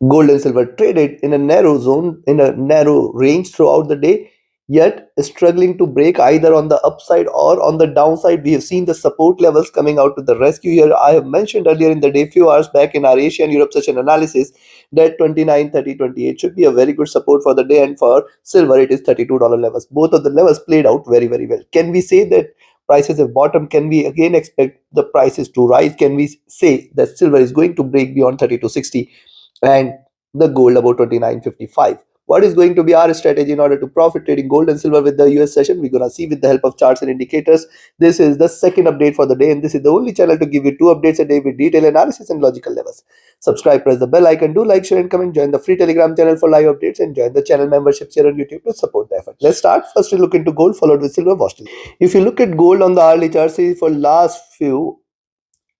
Gold and silver traded in a narrow zone, in a narrow range throughout the day, yet struggling to break either on the upside or on the downside. We have seen the support levels coming out to the rescue here. I have mentioned earlier in the day, few hours back in our Asia and Europe session analysis, that 29, 30, 28 should be a very good support for the day, and for silver, it is $32 levels. Both of the levels played out very, very well. Can we say that prices have bottomed? Can we again expect the prices to rise? Can we say that silver is going to break beyond 32.60? And the gold about 29.55? What is going to be our strategy in order to profit trading gold and silver with the US session? We're gonna see with the help of charts and indicators. This is the second update for the day, and this is the only channel to give you two updates a day with detailed analysis and logical levels. Subscribe, press the bell icon, do like, share, and comment. Join the free Telegram channel for live updates, and join the channel membership here on YouTube to support the effort. Let's start. First, we look into gold, followed with silver. Watch this. If you look at gold on the hourly chart, see for last few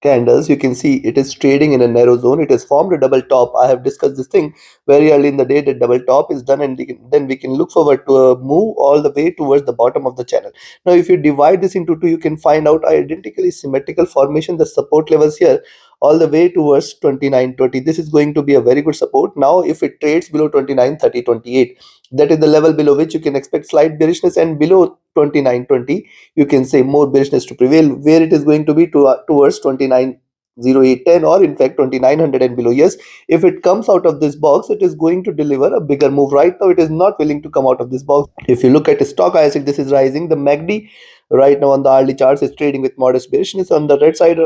candles, you can see it is trading in a narrow zone. It has formed a double top. I have discussed this thing very early in the day, that double top is done, and then we can look forward to a move all the way towards the bottom of the channel. Now if you divide this into two, you can find out identically symmetrical formation, the support levels here all the way towards 29.20. This is going to be a very good support. Now if it trades below 29.30, 28, that is the level below which you can expect slight bearishness, and below 29.20 you can say more bearishness to prevail, where it is going to be towards 29.0810, or in fact 2900 and below. Yes, if it comes out of this box, it is going to deliver a bigger move. Right now it is not willing to come out of this box. If you look at stock ISIC, this is rising. The MACD right now on the hourly charts is trading with modest bearishness on the red side,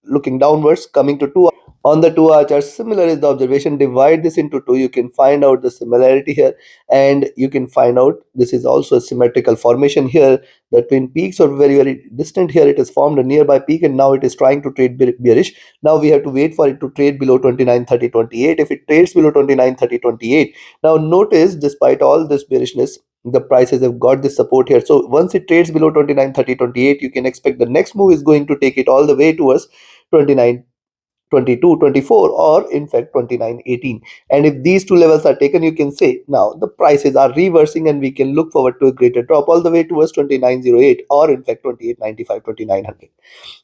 looking downwards, coming to 2 on the 2 hour chart. Similar is the observation. Divide this into two, you can find out the similarity here, and you can find out this is also a symmetrical formation here. The twin peaks are very, very distant here. It has formed a nearby peak, and now it is trying to trade bearish. Now we have to wait for it to trade below 29.30, 28. If it trades below 29.30, 28, now notice despite all this bearishness, the prices have got this support here. So once it trades below 29.30, 28, you can expect the next move is going to take it all the way towards 29, 22, 24, or in fact 29, 18. And if these two levels are taken, you can say now the prices are reversing, and we can look forward to a greater drop all the way towards 29.08, or in fact 28.95, 2900.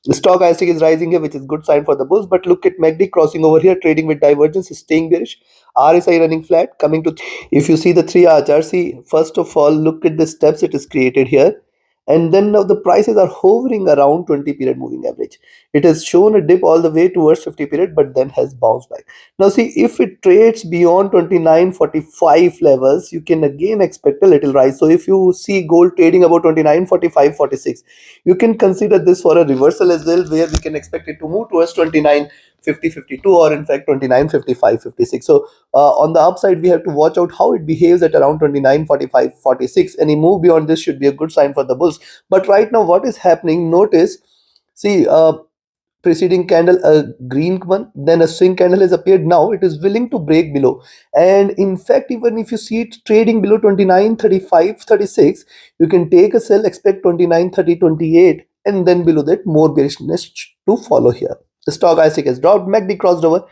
The stock ISIC is rising here, which is good sign for the bulls. But look at MACD crossing over here, trading with divergence, staying bearish. RSI running flat, coming to. If you see the 3 hour chart, see first of all look at the steps it is created here, and then now the prices are hovering around 20 period moving average. It has shown a dip all the way towards 50 period, but then has bounced back. Now see, if it trades beyond 29.45 levels, you can again expect a little rise. So if you see gold trading about 29.45, 46, you can consider this for a reversal as well, where we can expect it to move towards 29.50, 52, or in fact 29.55, 56. So on the upside, we have to watch out how it behaves at around 29.45, 46. Any move beyond this should be a good sign for the bulls. But right now what is happening, notice, see, preceding candle a green one, then a swing candle has appeared. Now it is willing to break below, and in fact even if you see it trading below 29.35, 36, you can take a sell, expect 29.30, 28, and then below that more bearishness to follow here. The stock ISIC has dropped. MACD crossed over,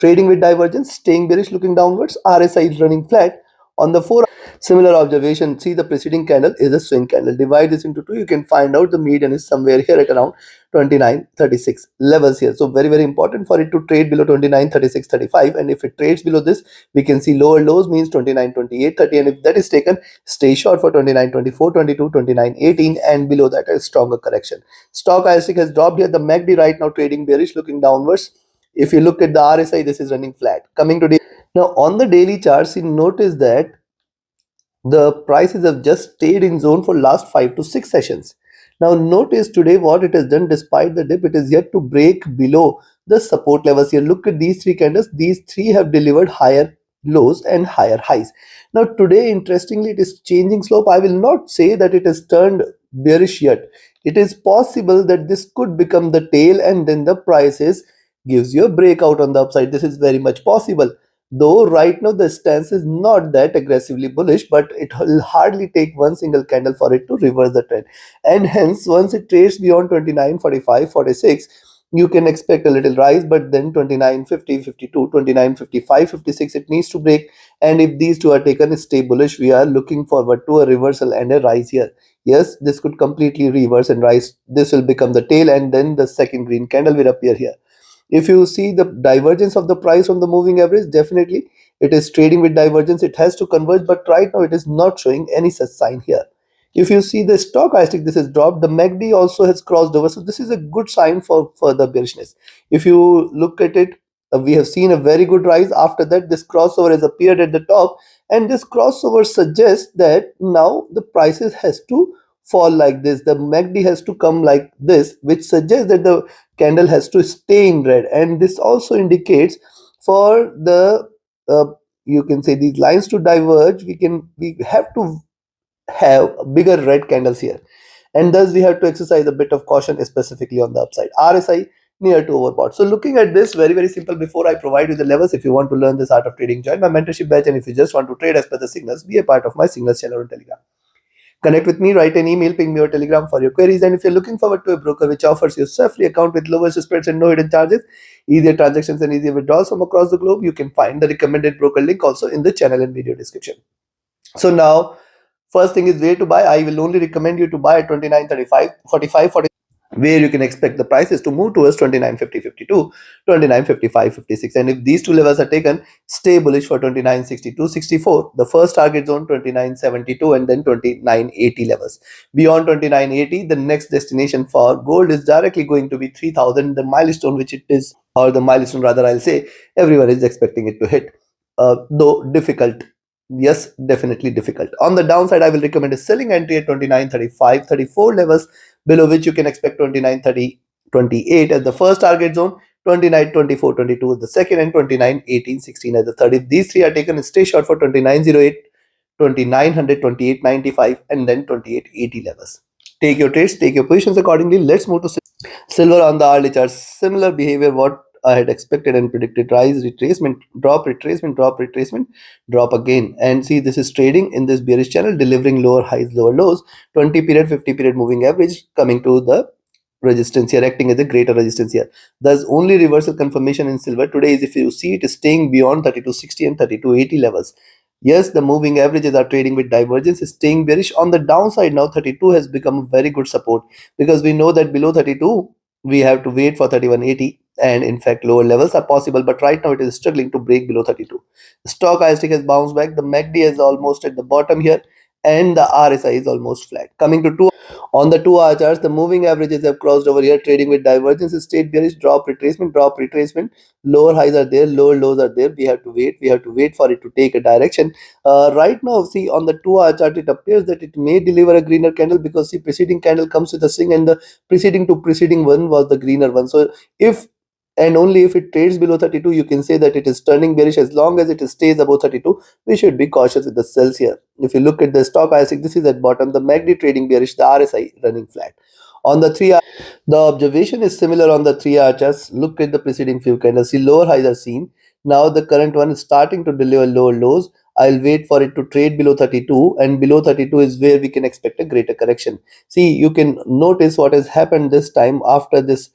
trading with divergence, staying bearish, looking downwards. RSI is running flat on the 4. Similar observation. See, the preceding candle is a swing candle. Divide this into two, you can find out the median is somewhere here at around 29.36 levels here. So very, very important for it to trade below 29.36, 35. And if it trades below this, we can see lower lows, means 29.28, 30. And if that is taken, stay short for 29.24, 22, 29.18, and below that a stronger correction. Stock ISIC has dropped here. The MACD right now trading bearish, looking downwards. If you look at the RSI, this is running flat. Coming to now on the daily charts, you notice that the prices have just stayed in zone for last 5 to 6 sessions. Now notice today what it has done. Despite the dip, it is yet to break below the support levels here. Look at these three candles. These three have delivered higher lows and higher highs. Now today, interestingly, it is changing slope. I will not say that it has turned bearish yet. It is possible that this could become the tail, and then the prices gives you a breakout on the upside. This is very much possible. Though right now the stance is not that aggressively bullish, but it will hardly take one single candle for it to reverse the trend. And hence, once it trades beyond 29.45, 46, you can expect a little rise, but then 29.50, 52, 29.55, 56, it needs to break. And if these two are taken, stay bullish. We are looking forward to a reversal and a rise here. Yes, this could completely reverse and rise. This will become the tail, and then the second green candle will appear here. If you see the divergence of the price from the moving average, definitely it is trading with divergence. It has to converge, but right now it is not showing any such sign here. If you see the stochastic, this has dropped. The MACD also has crossed over. So this is a good sign for further bearishness. If you look at it, we have seen a very good rise. After that, this crossover has appeared at the top, and this crossover suggests that now the prices has to fall like this. The MACD has to come like this, which suggests that the candle has to stay in red. And this also indicates for the uh, you can say these lines to diverge, we have to have bigger red candles here, and thus we have to exercise a bit of caution, specifically on the upside. RSI near to overbought. So looking at this, very very simple. Before I provide you the levels, if you want to learn this art of trading, join my mentorship batch, and if you just want to trade as per the signals, be a part of my signals channel on Telegram. Connect with me, write an email, ping me or Telegram for your queries. And if you're looking forward to a broker which offers you a free account with lowest spreads and no hidden charges, easier transactions and easier withdrawals from across the globe, you can find the recommended broker link also in the channel and video description. So now, first thing is where to buy. I will only recommend you to buy at 29.35, 45, 40, where you can expect the prices to move towards 29.50, 52, 29.55, 56. And if these two levels are taken, stay bullish for 29.62, 64. The first target zone 29.72 and then 29.80 levels. Beyond 29.80, the next destination for gold is directly going to be 3,000, the milestone which it is, or the milestone rather, I'll say, everyone is expecting it to hit. Though difficult. Yes, definitely difficult. On the downside, I will recommend a selling entry at 29.35, 34 levels, below which you can expect 29.30, 28 as the first target zone, 29.24, 22 as the second, and 29.18, 16 as the third. If these three are taken, stay short for 29.08, 2900, 28.95, and then 28.80 levels. Take your trades, take your positions accordingly. Let's move to silver on the hourly chart. Similar behavior what I had expected and predicted. Rise, retracement, drop, retracement, drop, retracement, drop again. And see, this is trading in this bearish channel, delivering lower highs, lower lows. 20 period, 50 period moving average coming to the resistance here, acting as a greater resistance here. Thus, only reversal confirmation in silver today is if you see it is staying beyond 32.60 and 32.80 levels. Yes, the moving averages are trading with divergence, staying bearish. On the downside now, 32 has become a very good support, because we know that below 32 we have to wait for 31.80, and in fact lower levels are possible, but right now it is struggling to break below 32. Stochastic has bounced back, the MACD is almost at the bottom here, and the RSI is almost flat. Coming to two on the 2 hour charts, the moving averages have crossed over here, trading with divergence, state bearish, drop, retracement, drop, retracement. Lower highs are there, lower lows are there. We have to wait. We have to wait for it to take a direction. Right now, see on the 2 hour chart, it appears that it may deliver a greener candle, because see, preceding candle comes with a swing, and the preceding one was the greener one. So if and only if it trades below 32, you can say that it is turning bearish. As long as it stays above 32, we should be cautious with the sells here. If you look at the stochastic, this is at bottom, the MACD trading bearish, the RSI running flat. On the 3 hour, the observation is similar on the 3 hour charts. Look at the preceding few candles. See, lower highs are seen. Now the current one is starting to deliver lower lows. I'll wait for it to trade below 32, and below 32 is where we can expect a greater correction. See, you can notice what has happened this time. After this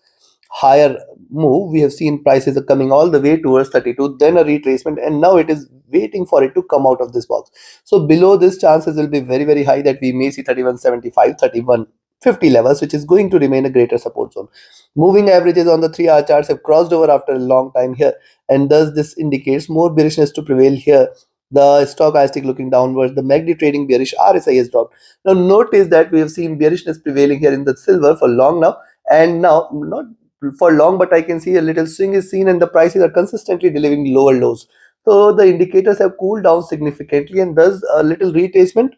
higher move, we have seen prices are coming all the way towards 32, then a retracement, and now it is waiting for it to come out of this box. So below this, chances will be very very high that we may see 31.75, 31.50 levels, which is going to remain a greater support zone. Moving averages on the 3 hour charts have crossed over after a long time here, and thus this indicates more bearishness to prevail here. The stochastic looking downwards, the MACD trading bearish, RSI has dropped. Now notice that we have seen bearishness prevailing here in the silver for long now, and now not for long, but I can see a little swing is seen, and the prices are consistently delivering lower lows. So the indicators have cooled down significantly, and thus a little retracement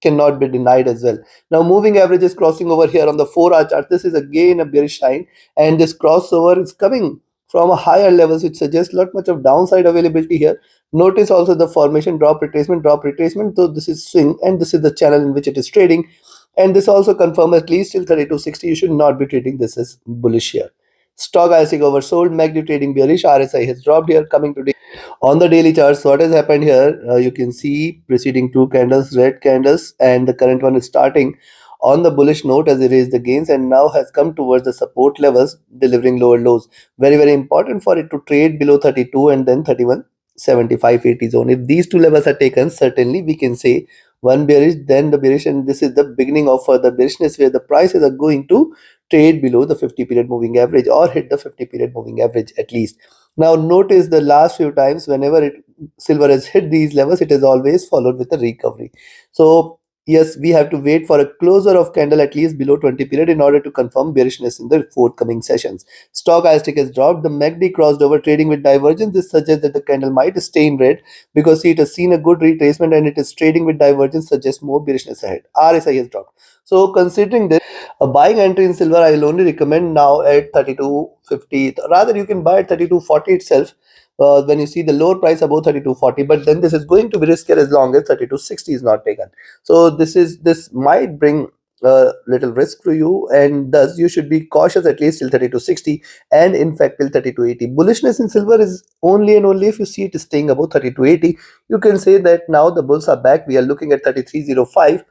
cannot be denied as well. Now moving averages crossing over here on the 4 hour chart. This is again a bearish sign, and this crossover is coming from a higher levels, which suggests not much of downside availability here. Notice also the formation, drop, retracement, drop, retracement. So this is swing, and this is the channel in which it is trading, and this also confirms at least till 32.60 you should not be trading this as bullish here. Stochastic oversold, MACD trading bearish, RSI has dropped here. Coming to on the daily charts, what has happened here, you can see preceding two candles, red candles, and the current one is starting on the bullish note as erased the gains, and now has come towards the support levels, delivering lower lows. Very very important for it to trade below 32 and then 31.75, 80 zone. If these two levels are taken, certainly we can say one bearish, then the bearish, and this is the beginning of further bearishness, where the prices are going to trade below the 50 period moving average or hit the 50 period moving average at least. Now notice the last few times whenever silver has hit these levels, it is always followed with a recovery. So yes, we have to wait for a closure of candle at least below 20 period in order to confirm bearishness in the forthcoming sessions. Stochastic has dropped. The MACD crossed over trading with divergence. This suggests that the candle might stay in red because it has seen a good retracement and it is trading with divergence, suggests more bearishness ahead. RSI has dropped. So considering this, a buying entry in silver I will only recommend now at 32.50. Rather, you can buy at 32.40 itself when you see the lower price above 32.40. But then this is going to be riskier as long as 32.60 is not taken. So this might bring a little risk to you, and thus you should be cautious at least till 32.60, and in fact till 32.80. Bullishness in silver is only and only if you see it staying above 32.80. You can say that now the bulls are back. We are looking at 33.05,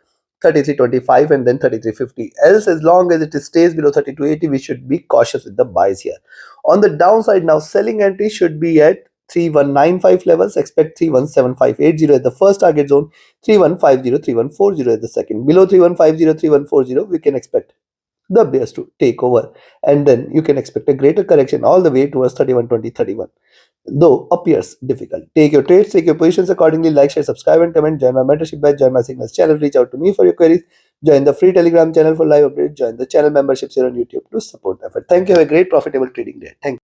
33.25, and then 33.50. Else, as long as it stays below 32.80, we should be cautious with the buys here. On the downside, now selling entry should be at 3195 levels. Expect 317580 as the first target zone, 3150, 3140 as the second. Below 3150, 3140, we can expect the bears to take over, and then you can expect a greater correction all the way towards 3120, 31, though appears difficult. Take your trades, take your positions accordingly. Like, share, subscribe, and comment. Join my mentorship batch, join my signals channel, reach out to me for your queries, join the free telegram channel for live updates, join the channel memberships here on YouTube to support effort. Thank you. Have a great profitable trading day. Thank you.